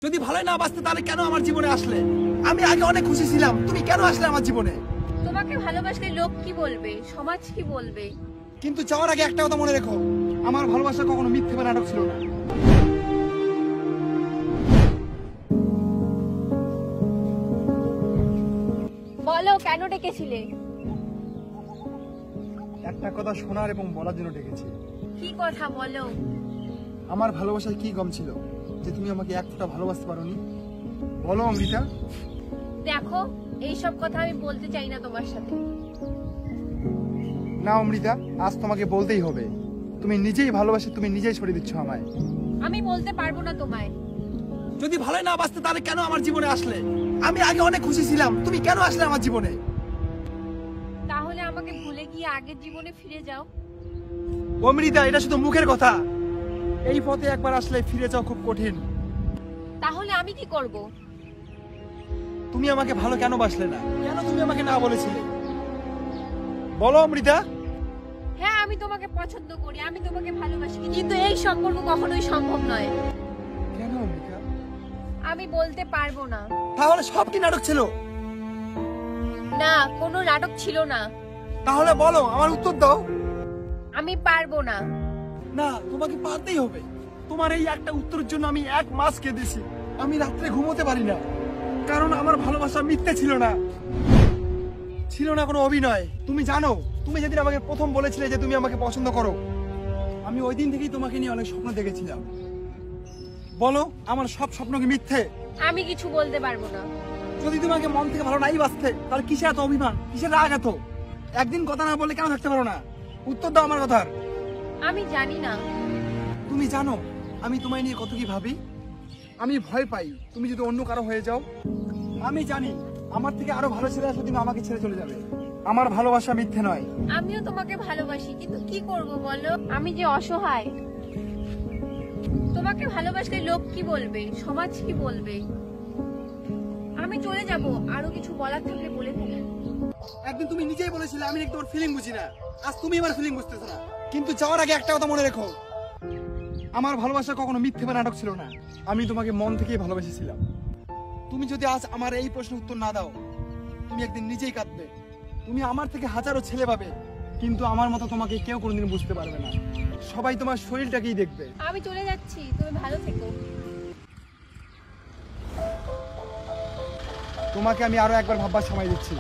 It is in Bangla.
যদি ভালোই না বাসতে তাহলে কেন আমার জীবনে আসলে? আমি আগে অনেক খুশি ছিলাম, তুমি কেন আসলে আমার জীবনে? তোমাকে ভালোবাসলে লোক কি বলবে, সমাজ কি বলবে? কিন্তু যাওয়ার আগে একটা কথা মনে রেখো, আমার ভালোবাসা কখনো মিথ্যে বা নাটক ছিল না। বলো কেন ডেকেছিলে? একটা কথা শোনার এবং বলার জন্য ডেকেছি। কি কথা বলো? আমার ভালোবাসায় কি কম ছিল যে তুমি আমাকে এক ফোঁটা ভালোবাসতে পারোনি? বলো অমৃতা। দেখো, এইসব কথা আমি বলতে চাই না তোমার সাথে। না অমৃতা, আজ তোমাকে বলতেই হবে। তুমি নিজেই ভালোবাসে, তুমি নিজেই সরিয়ে দিচ্ছ আমায়। আমি বলতে পারবো না তোমায়। যদি ভালোই না বাসতে তাহলে কেন আমার জীবনে আসলে? আমি আগে অনেক খুশি ছিলাম, তুমি কেন আসলে আমার জীবনে? তাহলে আমাকে ভুলে গিয়ে আগের জীবনে ফিরে যাও। অমৃতা, এটা শুধু মুখের কথা। এই পথে একবার আসলে ফিরে যাওয়া খুব কঠিন। তাহলে আমি কি করব? তুমি আমাকে ভালো কেন বাসলে না? কেন তুমি আমাকে না বলেছিলে? বলো অমৃতা। হ্যাঁ, আমি তোমাকে পছন্দ করি, আমি তোমাকে ভালোবাসি, কিন্তু এই সম্পর্ক কখনোই সম্ভব নয়। কেন অমৃতা? আমি বলতে পারবো না। তাহলে সব কি নাটক ছিল? না, কোনো নাটক ছিল না। তাহলে বলো, আমার উত্তর দাও। আমি পারবো না। না, তোমাকে পারতেই হবে। তোমার এই একটা উত্তরের জন্য আমি 1 মাস কেঁদেছি। আমি রাত্রে ঘুমোতে পারি না, কারণ আমার ভালোবাসা মিথ্যে ছিল না, ছিল না কোনো অভিনয়। তুমি জানো, তুমি যেদিন আমাকে প্রথম বলেছিলে যে তুমি আমাকে পছন্দ করো, আমি ওই দিন থেকেই তোমাকে নিয়ে অনেক স্বপ্ন দেখেছিলাম। বলো, আমার সব স্বপ্ন কি মিথ্যে? আমি কিছু বলতে পারবো না। যদি তোমাকে মন থেকে ভালো নাই বাসতে, তাহলে কিসে এত অভিমান, কিসের রাগ এত? একদিন কথা না বললে কেন থাকতে পারো না? উত্তর দাও আমার কথার। আমি জানি না। তুমি জানো আমি তোমায় নিয়ে কত কি ভাবি? আমি ভয় পাই তুমি যদি অন্য কারো হয়ে যাও। আমি জানি আমার থেকে আরো ভালো ছেলে আসলে তুমি আমাকে ছেড়ে চলে যাবে। আমার ভালোবাসা মিথ্যে নয়। আমিও তোমাকে ভালোবাসি, কিন্তু কি করব বলো? আমি যে অসহায়। তোমাকে ভালোবাসলে লোক কি বলবে, সমাজ কি বলবে? আমি চলে যাব, আরো কিছু বলার থাকলে বলে ফেলে। একদিন তুমি নিজেই বলেছিলে আমি নাকি তোমার ফিলিং বুঝি না। আজ তুমি আমার ফিলিং বুঝতেছো না। কিন্তু যাওয়ার আগে একটা কথা মনে রেখো, আমার ভালোবাসা কখনো মিথ্যে বা নাটক ছিল না। আমি তোমাকে মন থেকেই ভালোবেসেছিলাম। তুমি যদি আজ আমার এই প্রশ্নের উত্তর না দাও, তুমি একদিন নিজেই কাঁদবে। তুমি আমার থেকে হাজারো ছেলে পাবে, কিন্তু আমার মতো তোমাকে কেউ কোনোদিন বুঝতে পারবে না। সবাই তোমার শরীরটাকেই দেখবে। আমি চলে যাচ্ছি, তুমি ভালো থেকো। তোমাকে আমি আরো একবার ভাববার সময় দিচ্ছি।